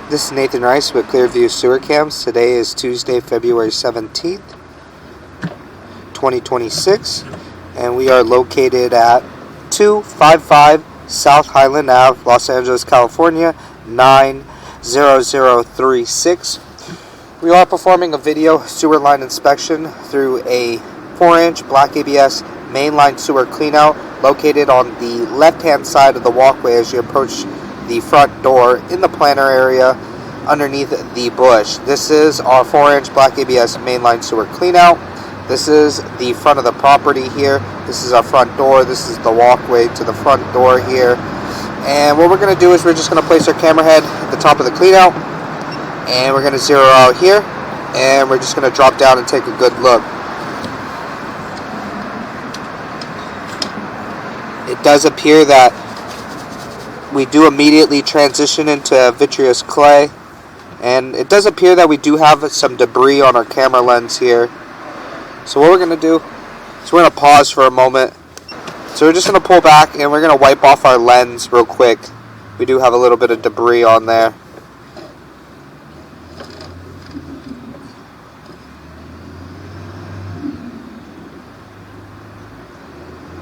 This is Nathan Rice with Clearview Sewer Cams. Today is Tuesday, February 17th, 2026, and we are located at 255 South Highland Ave, Los Angeles, California, 90036. We are performing a video sewer line inspection through a 4-inch black ABS mainline sewer cleanout located on the left-hand side of the walkway as you approach the front door in the planter area underneath the bush. This is our 4-inch black ABS mainline sewer cleanout. This is the front of the property here. This is our front door. This is the walkway to the front door here. And what we're going to do is we're just going to place our camera head at the top of the cleanout, and we're going to zero out here, and we're just going to drop down and take a good look. It does appear that we do immediately transition into vitreous clay, and it does appear that we do have some debris on our camera lens here. So what we're going to do is we're going to pause for a moment. So we're just going to pull back and we're going to wipe off our lens real quick. We do have a little bit of debris on there.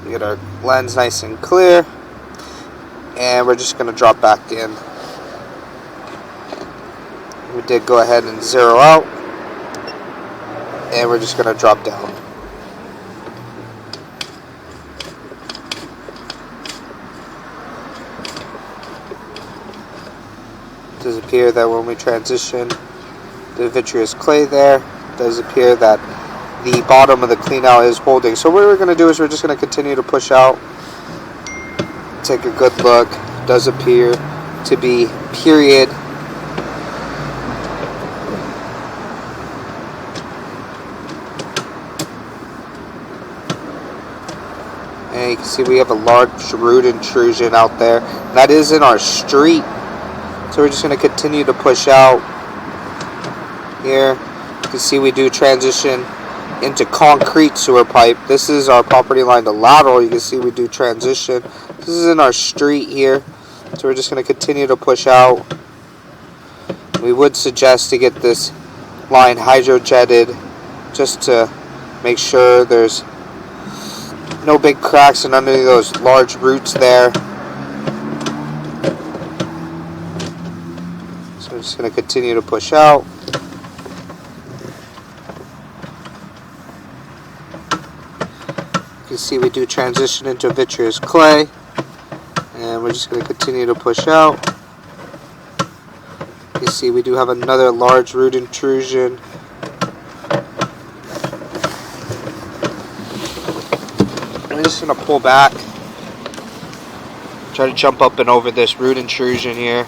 We get our lens nice and clear, and we're just going to drop back in. We did go ahead and zero out, and we're just going to drop down. It does appear that when we transition the vitreous clay there, it does appear that the bottom of the cleanout is holding. So what we're going to do is we're just going to continue to push out, take a good look. It does appear to be period. And you can see we have a large root intrusion out there. That is in our street. So we're just going to continue to push out here. You can see we do transition into concrete sewer pipe. This is our property line to lateral. You can see we do transition. This is in our street here. So we're just going to continue to push out. We would suggest to get this line hydrojetted just to make sure there's no big cracks and under those large roots there. So we're just going to continue to push out. You can see we do transition into vitreous clay, and we're just going to continue to push out. You see we do have another large root intrusion. I'm just going to pull back, try to jump up and over this root intrusion here.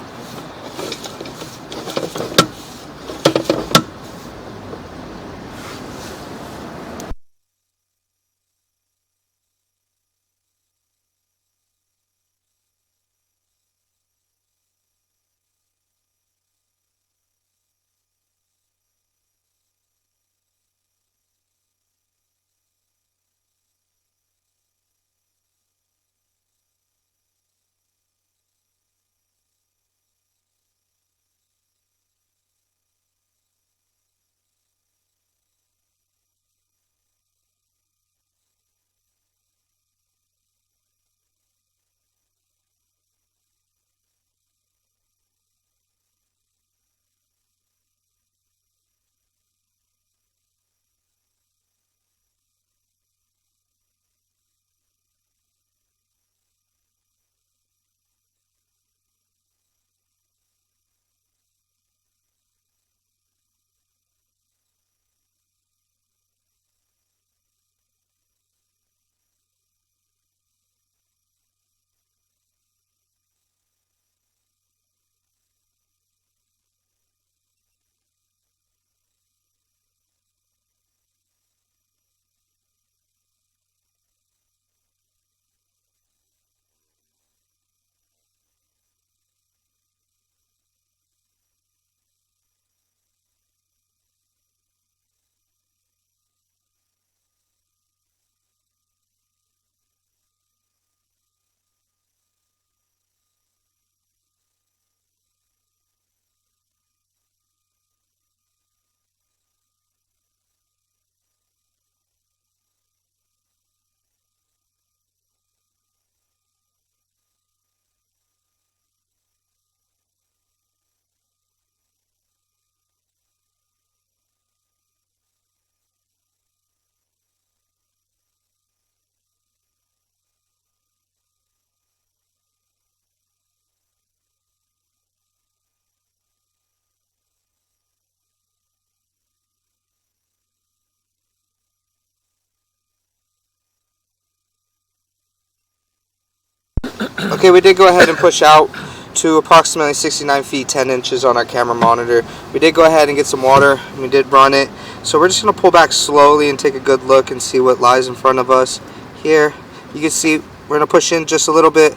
Okay, we did go ahead and push out to approximately 69 feet 10 inches on our camera monitor. We did go ahead and get some water. We did run it. So we're just going to pull back slowly and take a good look and see what lies in front of us. Here, you can see we're going to push in just a little bit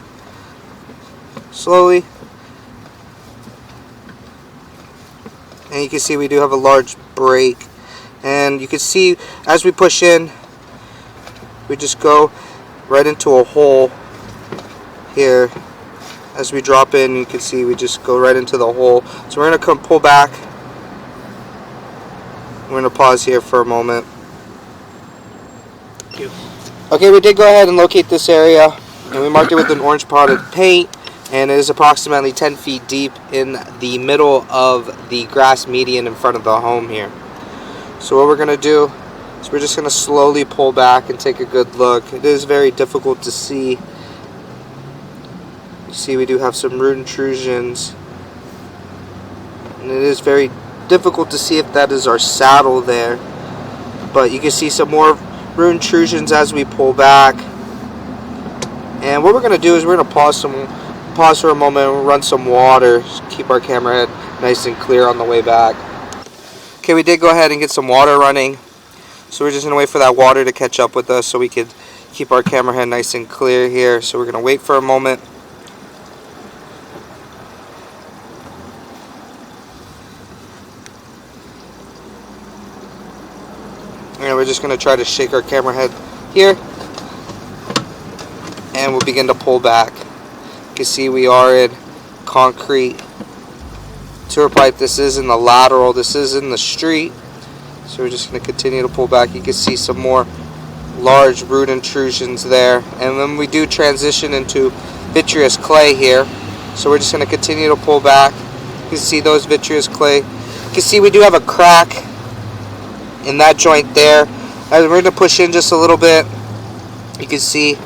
slowly. And you can see we do have a large break. And you can see as we push in, we just go right into a hole here. As we drop in, you can see we just go right into the hole. So we're going to come pull back. We're going to pause here for a moment. Thank you. Okay, we did go ahead and locate this area, and we marked it with an orange potted paint, and it is approximately 10 feet deep in the middle of the grass median in front of the home here. So what we're going to do is we're just going to slowly pull back and take a good look. It is very difficult to see. You see we do have some root intrusions, and it is very difficult to see if that is our saddle there, but you can see some more root intrusions as we pull back. And what we're going to do is we're going to pause for a moment and run some water, just keep our camera head nice and clear on the way back. Okay, we did go ahead and get some water running, so we're just going to wait for that water to catch up with us so we could keep our camera head nice and clear here. So we're going to wait for a moment. And we're just going to try to shake our camera head here, and we'll begin to pull back. You can see we are in concrete sewer pipe. This is in the lateral, this is in the street. So we're just going to continue to pull back. You can see some more large root intrusions there. And then we do transition into vitreous clay here. So we're just going to continue to pull back. You can see those vitreous clay. You can see we do have a crack in that joint there. As we're going to push in just a little bit, you can see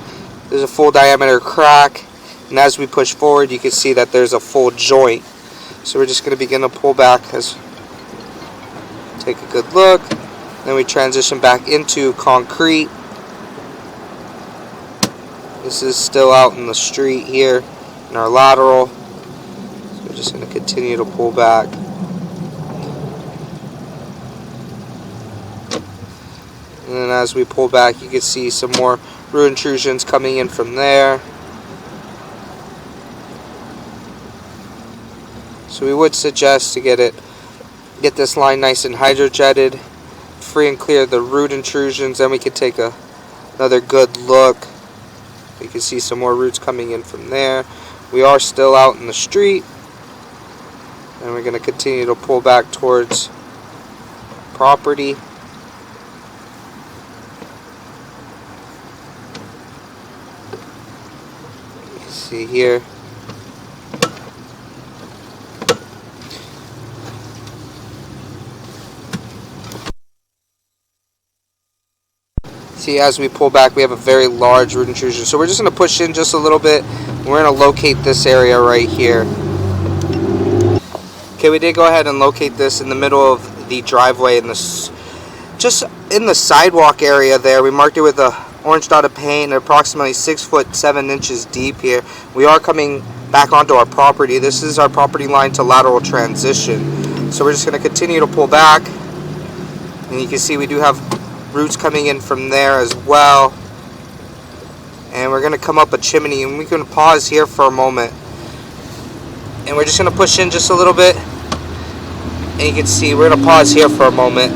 there's a full diameter crack, and as we push forward you can see that there's a full joint. So we're just going to begin to pull back as take a good look. Then we transition back into concrete. This is still out in the street here in our lateral. So we're just going to continue to pull back. And then as we pull back, you can see some more root intrusions coming in from there. So we would suggest to get this line nice and hydrojetted, free and clear the root intrusions. Then we could take another good look. You can see some more roots coming in from there. We are still out in the street, and we're going to continue to pull back towards property. See here. See, as we pull back, we have a very large root intrusion. So we're just going to push in just a little bit. We're going to locate this area right here. Okay, we did go ahead and locate this in the middle of the driveway, just in the sidewalk area there. We marked it with a orange dotted paint, approximately 6 foot 7 inches deep here. We are coming back onto our property. This is our property line to lateral transition. So we're just going to continue to pull back, and you can see we do have roots coming in from there as well. And we're going to come up a chimney, and we can pause here for a moment. And we're just going to push in just a little bit, and you can see we're going to pause here for a moment.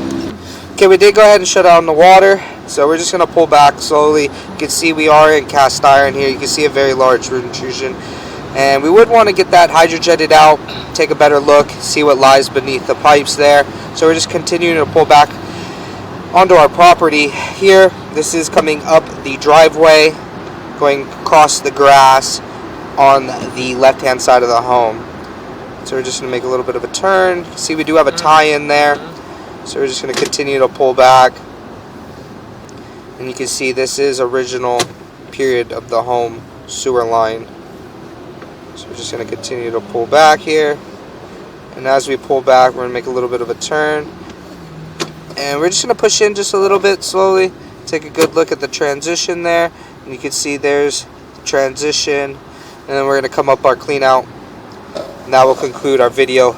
Okay, we did go ahead and shut down the water. So we're just going to pull back slowly. You can see we are in cast iron here. You can see a very large root intrusion. And we would want to get that hydrojetted out, take a better look, see what lies beneath the pipes there. So we're just continuing to pull back onto our property here. This is coming up the driveway, going across the grass on the left-hand side of the home. So we're just going to make a little bit of a turn. See, we do have a tie-in there. So we're just going to continue to pull back. And you can see this is original period of the home sewer line. So we're just going to continue to pull back here. And as we pull back, we're going to make a little bit of a turn. And we're just going to push in just a little bit slowly. Take a good look at the transition there. And you can see there's the transition. and then we're going to come up our clean out, and that will conclude our video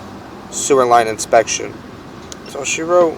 sewer line inspection. So she wrote